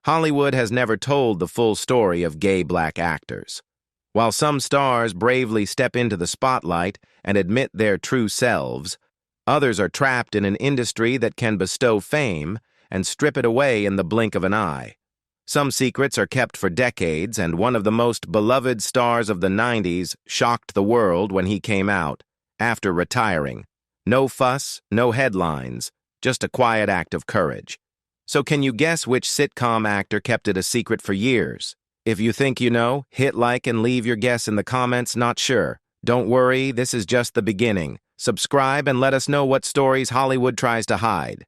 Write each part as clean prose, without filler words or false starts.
Hollywood has never told the full story of gay black actors. While some stars bravely step into the spotlight and admit their true selves, others are trapped in an industry that can bestow fame and strip it away in the blink of an eye. Some secrets are kept for decades, and one of the most beloved stars of the 90s shocked the world when he came out, after retiring. No fuss, no headlines, just a quiet act of courage. So can you guess which sitcom actor kept it a secret for years? If you think you know, hit like and leave your guess in the comments. Not sure? Don't worry, this is just the beginning. Subscribe and let us know what stories Hollywood tries to hide.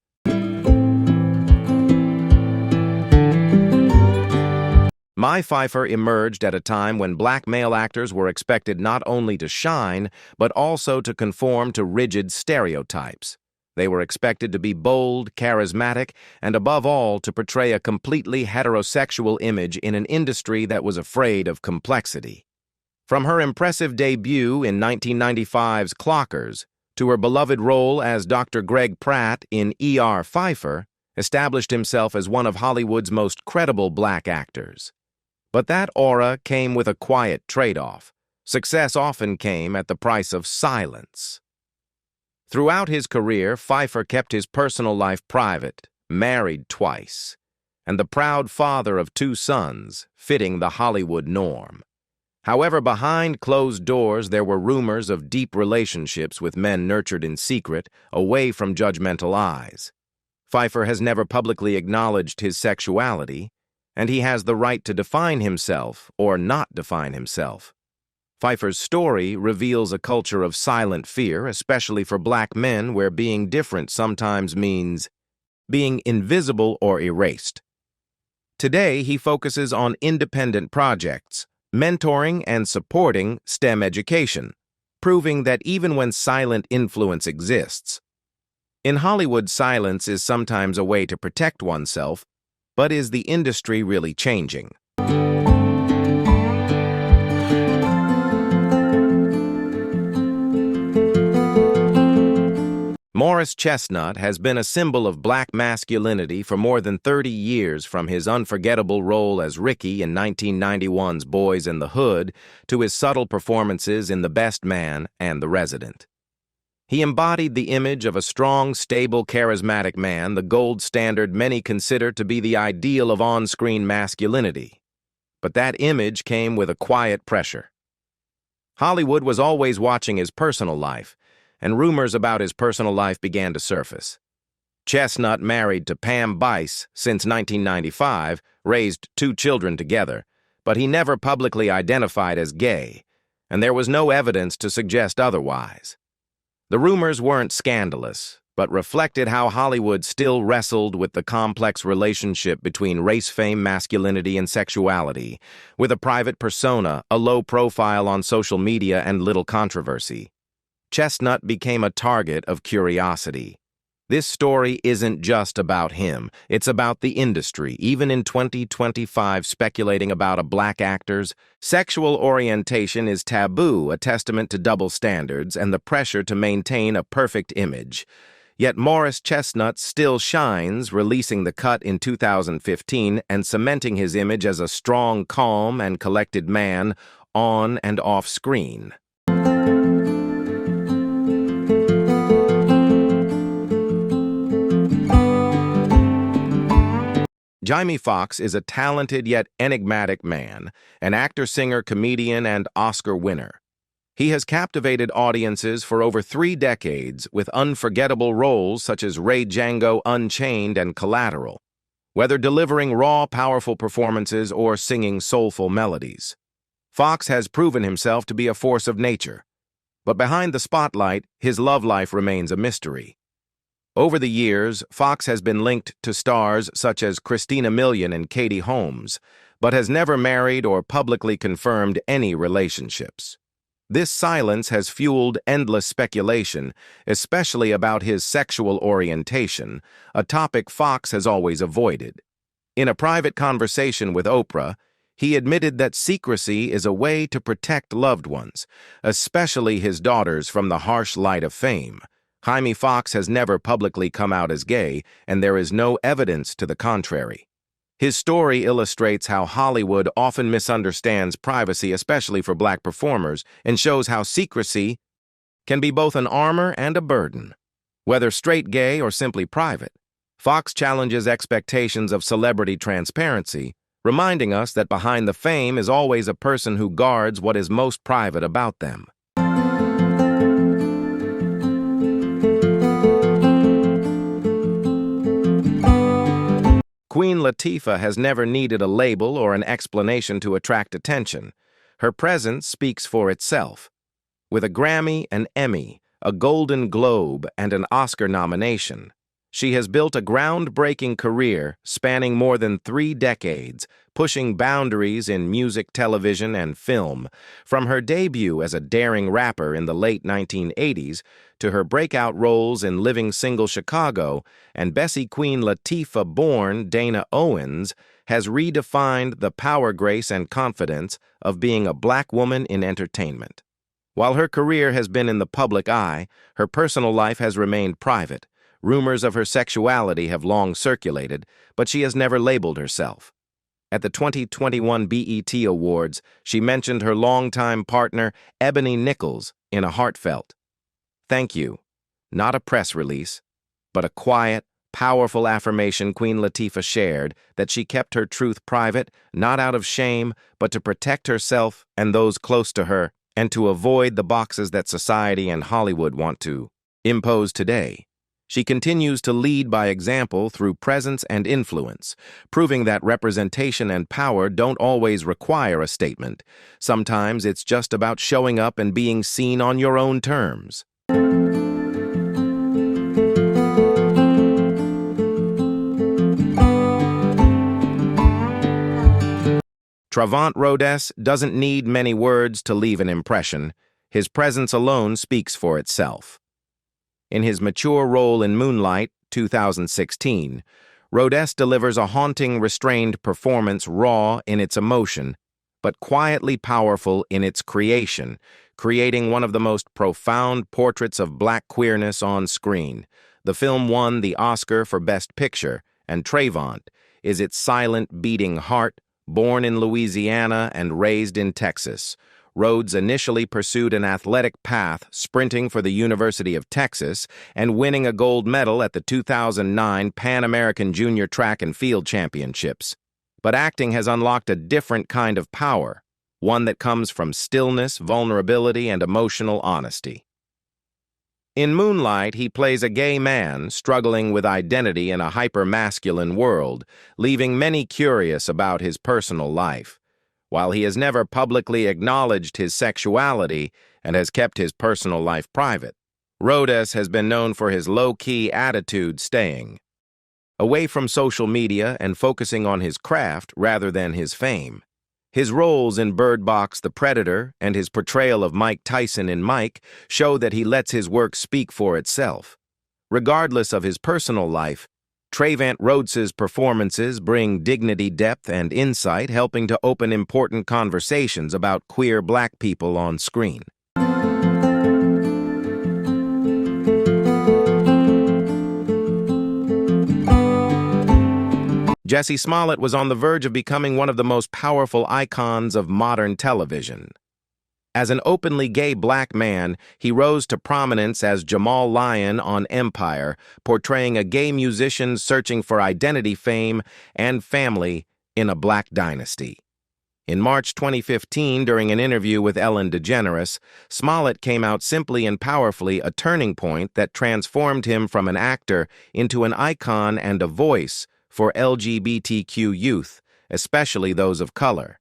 Pfeiffer emerged at a time when black male actors were expected not only to shine, but also to conform to rigid stereotypes. They were expected to be bold, charismatic, and above all, to portray a completely heterosexual image in an industry that was afraid of complexity. From her impressive debut in 1995's Clockers to her beloved role as Dr. Greg Pratt in E.R. Pfeiffer established himself as one of Hollywood's most credible black actors. But that aura came with a quiet trade-off. Success often came at the price of silence. Throughout his career, Pfeiffer kept his personal life private, married twice, and the proud father of 2 sons, fitting the Hollywood norm. However, behind closed doors, there were rumors of deep relationships with men nurtured in secret, away from judgmental eyes. Pfeiffer has never publicly acknowledged his sexuality, and he has the right to define himself or not define himself. Pfeiffer's story reveals a culture of silent fear, especially for black men, where being different sometimes means being invisible or erased. Today, he focuses on independent projects, mentoring and supporting STEM education, proving that even when silent influence exists. In Hollywood, silence is sometimes a way to protect oneself, but is the industry really changing? Morris Chestnut has been a symbol of black masculinity for more than 30 years, from his unforgettable role as Ricky in 1991's Boys in the Hood to his subtle performances in The Best Man and The Resident. He embodied the image of a strong, stable, charismatic man, the gold standard many consider to be the ideal of on-screen masculinity. But that image came with a quiet pressure. Hollywood was always watching his personal life, and rumors about his personal life began to surface. Chestnut, married to Pam Bice since 1995, raised 2 children together, but he never publicly identified as gay, and there was no evidence to suggest otherwise. The rumors weren't scandalous, but reflected how Hollywood still wrestled with the complex relationship between race-fame, masculinity, and sexuality, with a private persona, a low profile on social media, and little controversy. Chestnut became a target of curiosity. This story isn't just about him, it's about the industry. Even in 2025, speculating about a black actor's sexual orientation is taboo, a testament to double standards and the pressure to maintain a perfect image. Yet Morris Chestnut still shines, releasing The Cut in 2015 and cementing his image as a strong, calm, and collected man on and off screen. Jamie Foxx is a talented yet enigmatic man, an actor, singer, comedian, and Oscar winner. He has captivated audiences for over 3 decades with unforgettable roles such as Ray Django, Unchained, and Collateral, whether delivering raw, powerful performances or singing soulful melodies. Foxx has proven himself to be a force of nature, but behind the spotlight, his love life remains a mystery. Over the years, Foxx has been linked to stars such as Christina Milian and Katie Holmes, but has never married or publicly confirmed any relationships. This silence has fueled endless speculation, especially about his sexual orientation, a topic Foxx has always avoided. In a private conversation with Oprah, he admitted that secrecy is a way to protect loved ones, especially his daughters, from the harsh light of fame. Jamie Foxx has never publicly come out as gay, and there is no evidence to the contrary. His story illustrates how Hollywood often misunderstands privacy, especially for Black performers, and shows how secrecy can be both an armor and a burden. Whether straight, gay, or simply private, Fox challenges expectations of celebrity transparency, reminding us that behind the fame is always a person who guards what is most private about them. Queen Latifah has never needed a label or an explanation to attract attention. Her presence speaks for itself. With a Grammy, an Emmy, a Golden Globe, and an Oscar nomination, she has built a groundbreaking career spanning more than 3 decades, pushing boundaries in music, television, and film. From her debut as a daring rapper in the late 1980s to her breakout roles in Living Single Chicago and Bessie Queen Latifah-born Dana Owens has redefined the power, grace, and confidence of being a Black woman in entertainment. While her career has been in the public eye, her personal life has remained private. Rumors of her sexuality have long circulated, but she has never labeled herself. At the 2021 BET Awards, she mentioned her longtime partner, Ebony Nichols, in a heartfelt "Thank you." Not a press release, but a quiet, powerful affirmation Queen Latifah shared that she kept her truth private, not out of shame, but to protect herself and those close to her, and to avoid the boxes that society and Hollywood want to impose today. She continues to lead by example through presence and influence, proving that representation and power don't always require a statement. Sometimes it's just about showing up and being seen on your own terms. Trevante Rhodes doesn't need many words to leave an impression. His presence alone speaks for itself. In his mature role in Moonlight, 2016, Rhodes delivers a haunting, restrained performance, raw in its emotion, but quietly powerful in its creation, creating one of the most profound portraits of Black queerness on screen. The film won the Oscar for Best Picture, and Trevante is its silent, beating heart. Born in Louisiana and raised in Texas, Rhodes initially pursued an athletic path, sprinting for the University of Texas and winning a gold medal at the 2009 Pan American Junior Track and Field Championships. But acting has unlocked a different kind of power, one that comes from stillness, vulnerability, and emotional honesty. In Moonlight, he plays a gay man struggling with identity in a hyper-masculine world, leaving many curious about his personal life. While he has never publicly acknowledged his sexuality and has kept his personal life private, Rhodes has been known for his low-key attitude, staying away from social media and focusing on his craft rather than his fame. His roles in Bird Box: The Predator and his portrayal of Mike Tyson in Mike show that he lets his work speak for itself. Regardless of his personal life, Trevante Rhodes's performances bring dignity, depth, and insight, helping to open important conversations about queer Black people on screen. Jussie Smollett was on the verge of becoming one of the most powerful icons of modern television. As an openly gay Black man, he rose to prominence as Jamal Lyon on Empire, portraying a gay musician searching for identity, fame, and family in a Black dynasty. In March 2015, during an interview with Ellen DeGeneres, Smollett came out simply and powerfully, a turning point that transformed him from an actor into an icon and a voice for LGBTQ youth, especially those of color.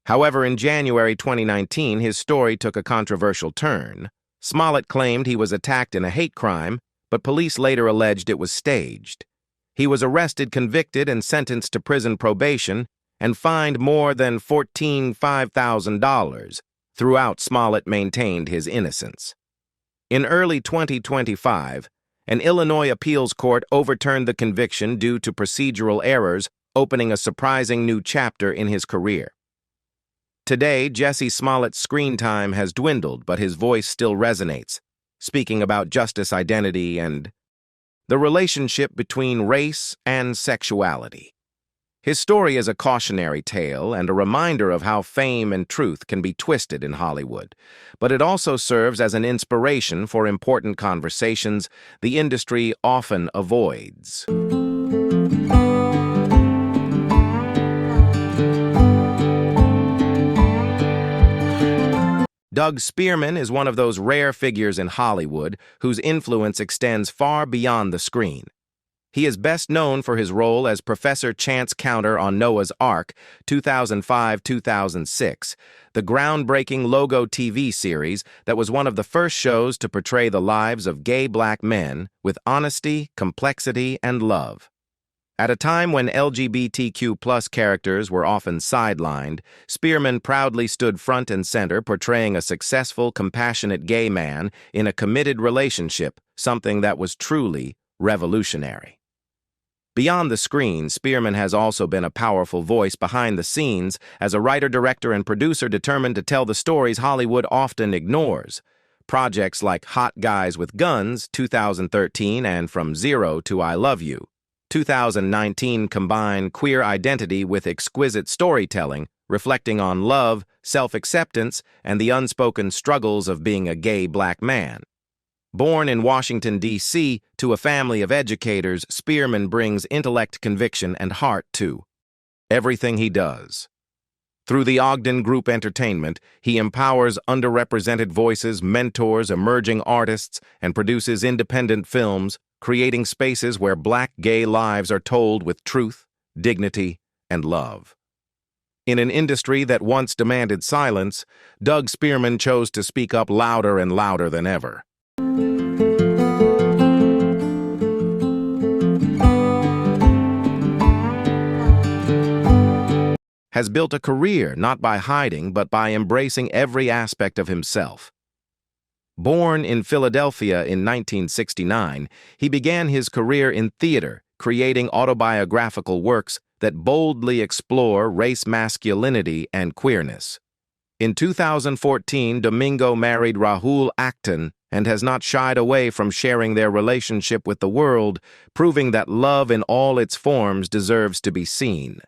However, in January 2019, his story took a controversial turn. Smollett claimed he was attacked in a hate crime, but police later alleged it was staged. He was arrested, convicted, and sentenced to prison probation and fined more than $5,000. Throughout, Smollett maintained his innocence. In early 2025, an Illinois appeals court overturned the conviction due to procedural errors, opening a surprising new chapter in his career. Today, Jussie Smollett's screen time has dwindled, but his voice still resonates, speaking about justice, identity, and the relationship between race and sexuality. His story is a cautionary tale and a reminder of how fame and truth can be twisted in Hollywood, but it also serves as an inspiration for important conversations the industry often avoids. Doug Spearman is one of those rare figures in Hollywood whose influence extends far beyond the screen. He is best known for his role as Professor Chance Counter on Noah's Ark, 2005-2006, the groundbreaking Logo TV series that was one of the first shows to portray the lives of gay black men with honesty, complexity, and love. At a time when LGBTQ+ characters were often sidelined, Spearman proudly stood front and center portraying a successful, compassionate gay man in a committed relationship, something that was truly revolutionary. Beyond the screen, Spearman has also been a powerful voice behind the scenes as a writer, director, and producer determined to tell the stories Hollywood often ignores. Projects like Hot Guys with Guns, 2013, and From Zero to I Love You, 2019 combine queer identity with exquisite storytelling, reflecting on love, self-acceptance, and the unspoken struggles of being a gay black man. Born in Washington, D.C., to a family of educators, Spearman brings intellect, conviction, and heart to everything he does. Through the Ogden Group Entertainment, he empowers underrepresented voices, mentors emerging artists, and produces independent films, creating spaces where black gay lives are told with truth, dignity, and love. In an industry that once demanded silence, Doug Spearman chose to speak up louder and louder than ever. Has built a career not by hiding but by embracing every aspect of himself. Born in Philadelphia in 1969, he began his career in theater, creating autobiographical works that boldly explore race, masculinity, and queerness. In 2014, Domingo married Rahul Akhton and has not shied away from sharing their relationship with the world, proving that love in all its forms deserves to be seen.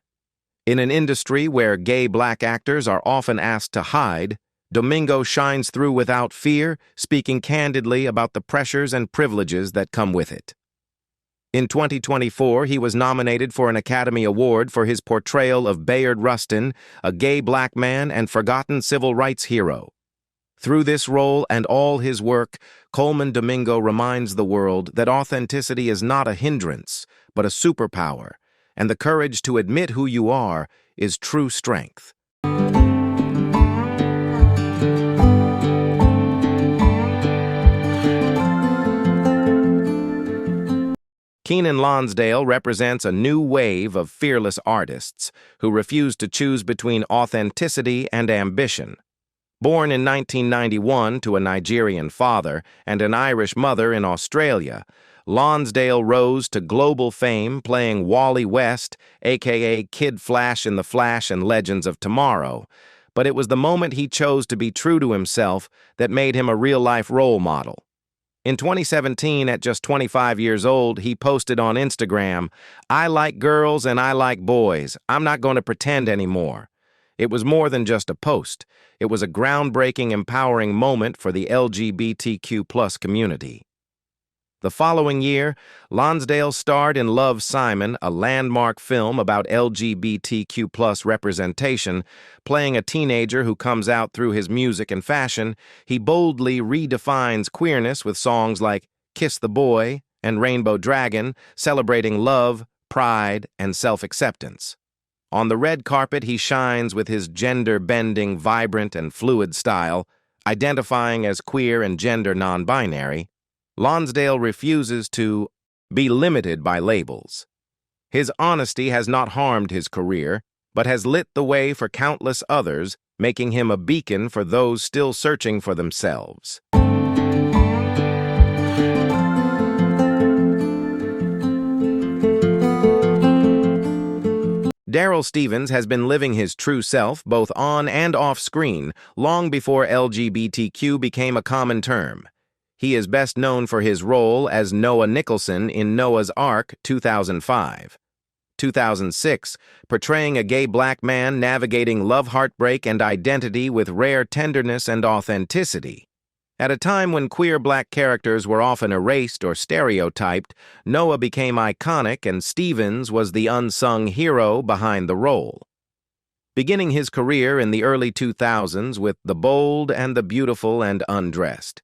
In an industry where gay black actors are often asked to hide, Domingo shines through without fear, speaking candidly about the pressures and privileges that come with it. In 2024, he was nominated for an Academy Award for his portrayal of Bayard Rustin, a gay black man and forgotten civil rights hero. Through this role and all his work, Colman Domingo reminds the world that authenticity is not a hindrance, but a superpower, and the courage to admit who you are is true strength. Kenan Lonsdale represents a new wave of fearless artists who refuse to choose between authenticity and ambition. Born in 1991 to a Nigerian father and an Irish mother in Australia, Lonsdale rose to global fame playing Wally West, aka Kid Flash in The Flash and Legends of Tomorrow. But it was the moment he chose to be true to himself that made him a real-life role model. In 2017, at just 25 years old, he posted on Instagram, "I like girls and I like boys. I'm not going to pretend anymore." It was more than just a post. It was a groundbreaking, empowering moment for the LGBTQ+ community. The following year, Lonsdale starred in Love, Simon, a landmark film about LGBTQ+ representation. Playing a teenager who comes out through his music and fashion, he boldly redefines queerness with songs like Kiss the Boy and Rainbow Dragon, celebrating love, pride, and self-acceptance. On the red carpet, he shines with his gender-bending, vibrant, and fluid style, identifying as queer and gender non-binary. Lonsdale refuses to be limited by labels. His honesty has not harmed his career, but has lit the way for countless others, making him a beacon for those still searching for themselves. Daryl Stevens has been living his true self both on and off screen long before LGBTQ became a common term. He is best known for his role as Noah Nicholson in Noah's Ark, 2005. 2006, portraying a gay black man navigating love, heartbreak, and identity with rare tenderness and authenticity. At a time when queer black characters were often erased or stereotyped, Noah became iconic and Stevens was the unsung hero behind the role. Beginning his career in the early 2000s with The Bold and the Beautiful and Undressed.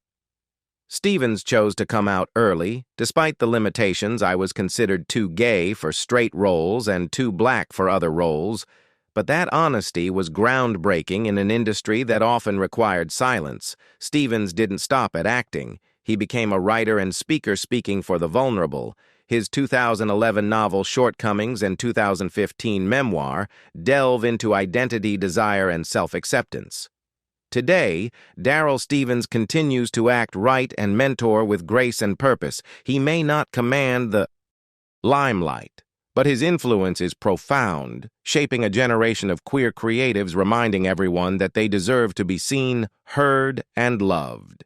Stevens chose to come out early. Despite the limitations, I was considered too gay for straight roles and too black for other roles, but that honesty was groundbreaking in an industry that often required silence. Stevens didn't stop at acting. He became a writer and speaker speaking for the vulnerable. His 2011 novel Shortcomings and 2015 memoir delve into identity, desire, and self-acceptance. Today, Daryl Stevens continues to act right and mentor with grace and purpose. He may not command the limelight, but his influence is profound, shaping a generation of queer creatives, reminding everyone that they deserve to be seen, heard, and loved.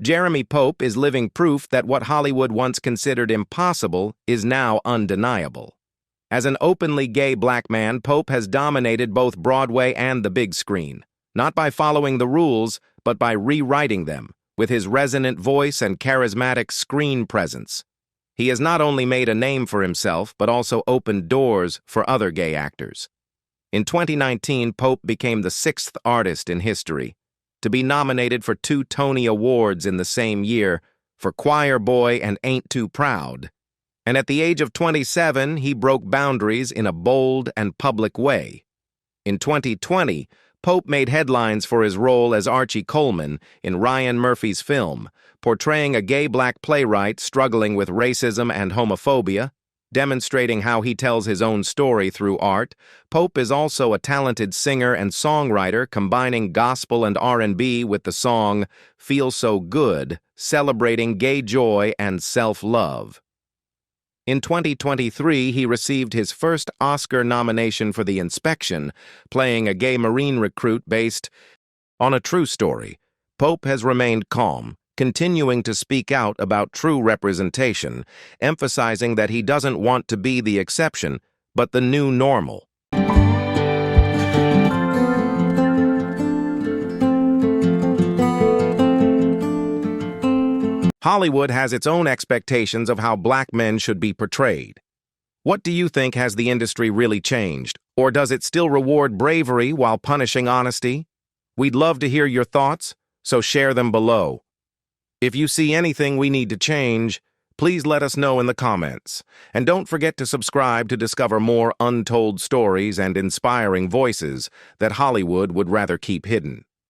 Jeremy Pope is living proof that what Hollywood once considered impossible is now undeniable. As an openly gay black man, Pope has dominated both Broadway and the big screen, not by following the rules, but by rewriting them, with his resonant voice and charismatic screen presence. He has not only made a name for himself, but also opened doors for other gay actors. In 2019, Pope became the 6th artist in history to be nominated for 2 Tony Awards in the same year for Choir Boy and Ain't Too Proud. And at the age of 27, he broke boundaries in a bold and public way. In 2020, Pope made headlines for his role as Archie Coleman in Ryan Murphy's film, portraying a gay black playwright struggling with racism and homophobia. Demonstrating how he tells his own story through art, Pope is also a talented singer and songwriter, combining gospel and R&B with the song Feel So Good, celebrating gay joy and self-love. In 2023, he received his first Oscar nomination for The Inspection, playing a gay Marine recruit based on a true story. Pope has remained calm, continuing to speak out about true representation, emphasizing that he doesn't want to be the exception, but the new normal. Hollywood has its own expectations of how black men should be portrayed. What do you think? Has the industry really changed? Or does it still reward bravery while punishing honesty? We'd love to hear your thoughts, so share them below. If you see anything we need to change, please let us know in the comments. And don't forget to subscribe to discover more untold stories and inspiring voices that Hollywood would rather keep hidden.